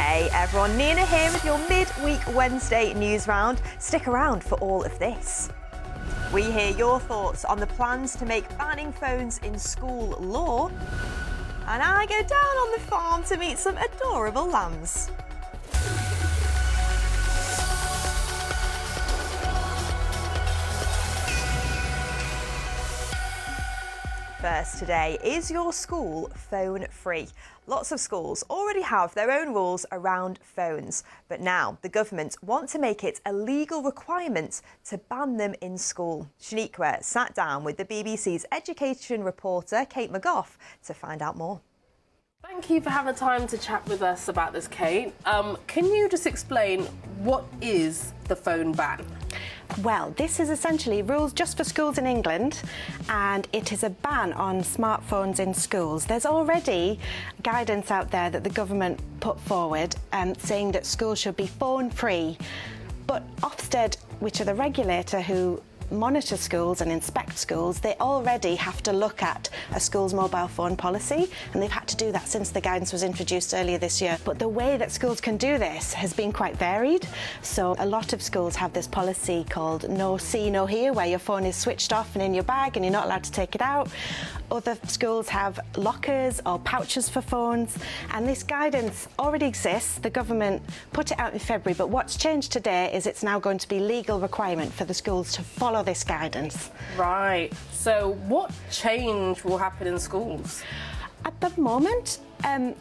Hey everyone, Nina here with your midweek Wednesday news round. Stick around for all of this. We hear your thoughts on the plans to make banning phones in school law. And I go down on the farm to meet some adorable lambs. First today, is your school phone free? Lots of schools already have their own rules around phones, but now the government want to make it a legal requirement to ban them in school. Shaniqua sat down with the BBC's education reporter Kate McGough to find out more. Thank you for having time to chat with us about this, Kate. Can you just explain what is the phone ban? Well, this is essentially rules just for schools in England, and it is a ban on smartphones in schools. There's already guidance out there that the government put forward saying that schools should be phone-free. But Ofsted, which are the regulator who monitor schools and inspect schools, they already have to look at a school's mobile phone policy, and they've had to do that since the guidance was introduced earlier this year. But the way that schools can do this has been quite varied. So a lot of schools have this policy called no see, no hear, where your phone is switched off and in your bag and you're not allowed to take it out. Other schools have lockers or pouches for phones, and this guidance already exists. The government put it out in February, but what's changed today is it's now going to be legal requirement for the schools to follow this guidance. Right. So what change will happen in schools? At the moment,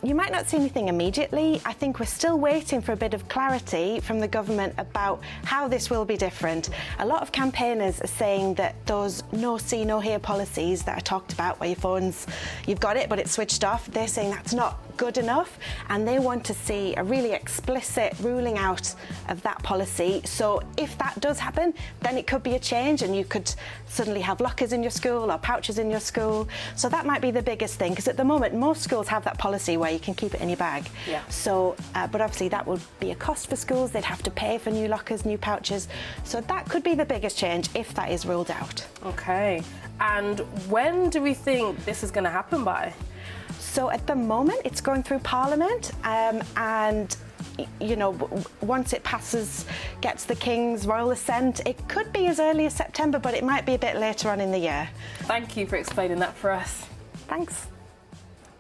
you might not see anything immediately. I think we're still waiting for a bit of clarity from the government about how this will be different. A lot of campaigners are saying that those no see, no hear policies that I talked about, where your phone's, you've got it, but it's switched off, they're saying that's not good enough, and they want to see a really explicit ruling out of that policy. So if that does happen, then it could be a change, and you could suddenly have lockers in your school or pouches in your school. So that might be the biggest thing, because at the moment most schools have that policy where you can keep it in your bag. Yeah. So, but obviously that would be a cost for schools. They'd have to pay for new lockers, new pouches. So that could be the biggest change if that is ruled out. Okay. And when do we think this is going to happen by? So at the moment it's going through Parliament, and you know, once it passes, gets the King's royal assent, it could be as early as September, but it might be a bit later on in the year. Thank you for explaining that for us. Thanks.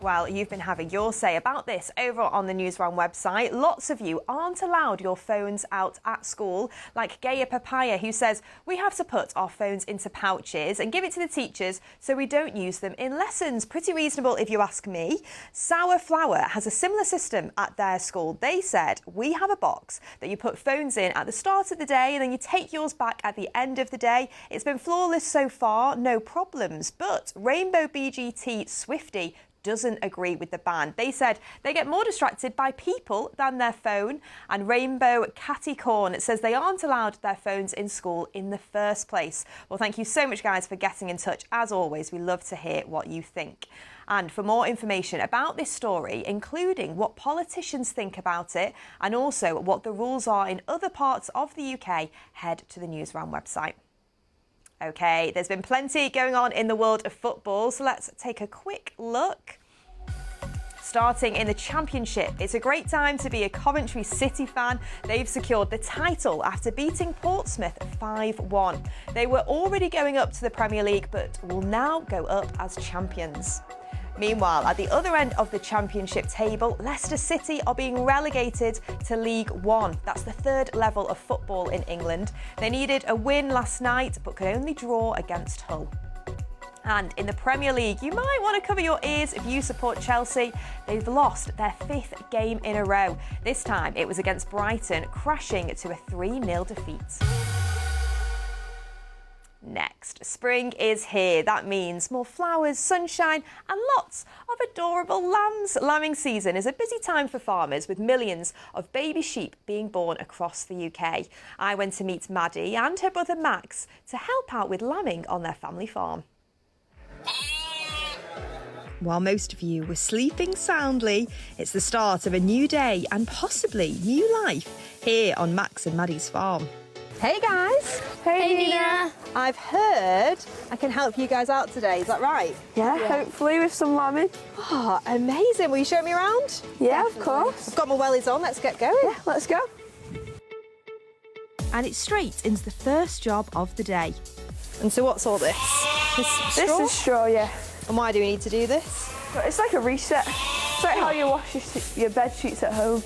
Well, you've been having your say about this over on the Newsround website. Lots of you aren't allowed your phones out at school, like Gaia Papaya, who says we have to put our phones into pouches and give it to the teachers so we don't use them in lessons. Pretty reasonable if you ask me. Sour Flower has a similar system at their school. They said we have a box that you put phones in at the start of the day and then you take yours back at the end of the day. It's been flawless so far, no problems. But Rainbow BGT Swifty doesn't agree with the ban. They said they get more distracted by people than their phone, and Rainbow Catty Corn says they aren't allowed their phones in school in the first place. Well, thank you so much, guys, for getting in touch. As always, we love to hear what you think. And for more information about this story, including what politicians think about it and also what the rules are in other parts of the UK, head to the Newsround website. OK, there's been plenty going on in the world of football, so let's take a quick look. Starting in the Championship, it's a great time to be a Coventry City fan. They've secured the title after beating Portsmouth 5-1. They were already going up to the Premier League, but will now go up as champions. Meanwhile, at the other end of the Championship table, Leicester City are being relegated to League One. That's the third level of football in England. They needed a win last night, but could only draw against Hull. And in the Premier League, you might want to cover your ears if you support Chelsea. They've lost their 5th game in a row. This time it was against Brighton, crashing to a 3-0 defeat. Next, spring is here. That means more flowers, sunshine and lots of adorable lambs. Lambing season is a busy time for farmers, with millions of baby sheep being born across the UK. I went to meet Maddie and her brother Max to help out with lambing on their family farm. While most of you were sleeping soundly, it's the start of a new day and possibly new life here on Max and Maddie's farm. Hey guys! Hey Nina! I've heard I can help you guys out today, is that right? Yeah, hopefully with some lambing. Oh, amazing. Will you show me around? Yeah, of course. I've got my wellies on, let's get going. Yeah, let's go. And it's straight into the first job of the day. And so what's all this? This is straw, yeah. And why do we need to do this? It's like a reset. It's like how you wash your bed sheets at home.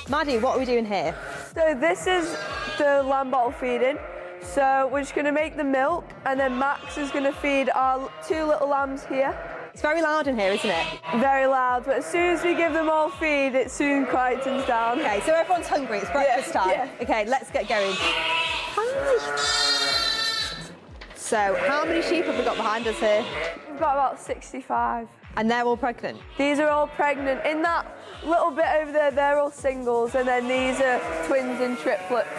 Maddie, what are we doing here? So this is the lamb bottle feeding. So we're just going to make the milk, and then Max is going to feed our 2 little lambs here. It's very loud in here, isn't it? Very loud, but as soon as we give them all feed, it soon quietens down. Okay, so everyone's hungry, it's breakfast time. Yeah. Okay, let's get going. Hi. So, how many sheep have we got behind us here? We've got about 65. And they're all pregnant? These are all pregnant. In that little bit over there, they're all singles, and then these are twins and triplets.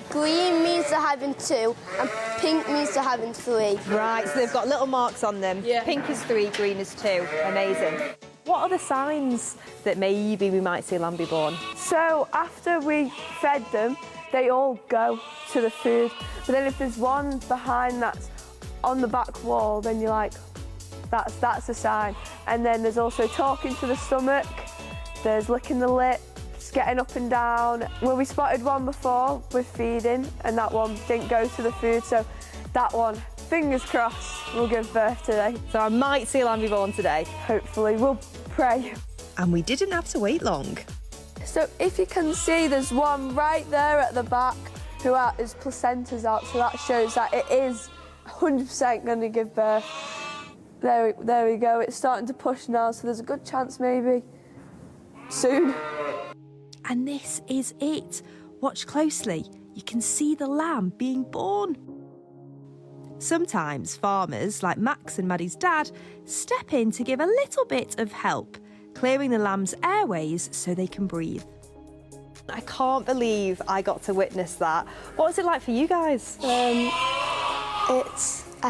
Green means they're having 2, and pink means they're having 3. Right, so they've got little marks on them. Yeah. Pink is 3, green is 2. Amazing. What are the signs that maybe we might see lamb be born? So after we fed them, they all go to the food. But then if there's one behind that's on the back wall, then you're like, that's a sign. And then there's also talking to the stomach, there's licking the lips, getting up and down. Well, we spotted one before with feeding, and that one didn't go to the food, so that one, fingers crossed, will give birth today. So I might see a lamb be born today. Hopefully, we'll pray. And we didn't have to wait long. So if you can see, there's one right there at the back who his placenta's out, so that shows that it is 100% going to give birth. There we go, it's starting to push now, so there's a good chance maybe soon. And this is it. Watch closely. You can see the lamb being born. Sometimes farmers, like Max and Maddie's dad, step in to give a little bit of help, clearing the lamb's airways so they can breathe. I can't believe I got to witness that. What was it like for you guys? I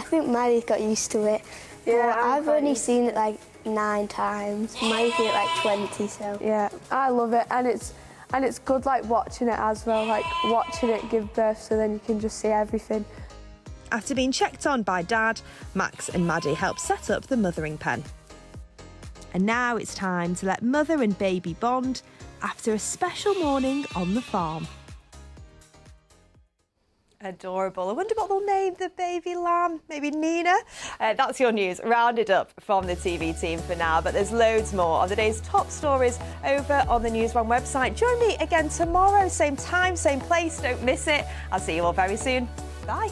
think Maddie's got used to it. Yeah, but I've only seen it like 9 times. Maddie's seen it like 20, so. Yeah, I love it, and it's good like watching it as well, like watching it give birth, so then you can just see everything. After being checked on by Dad, Max and Maddie helped set up the mothering pen. And now it's time to let mother and baby bond after a special morning on the farm. Adorable. I wonder what they'll name the baby lamb. Maybe Nina? That's your news, rounded up from the TV team for now, but there's loads more of the day's top stories over on the News One website. Join me again tomorrow, same time, same place. Don't miss it. I'll see you all very soon. Bye.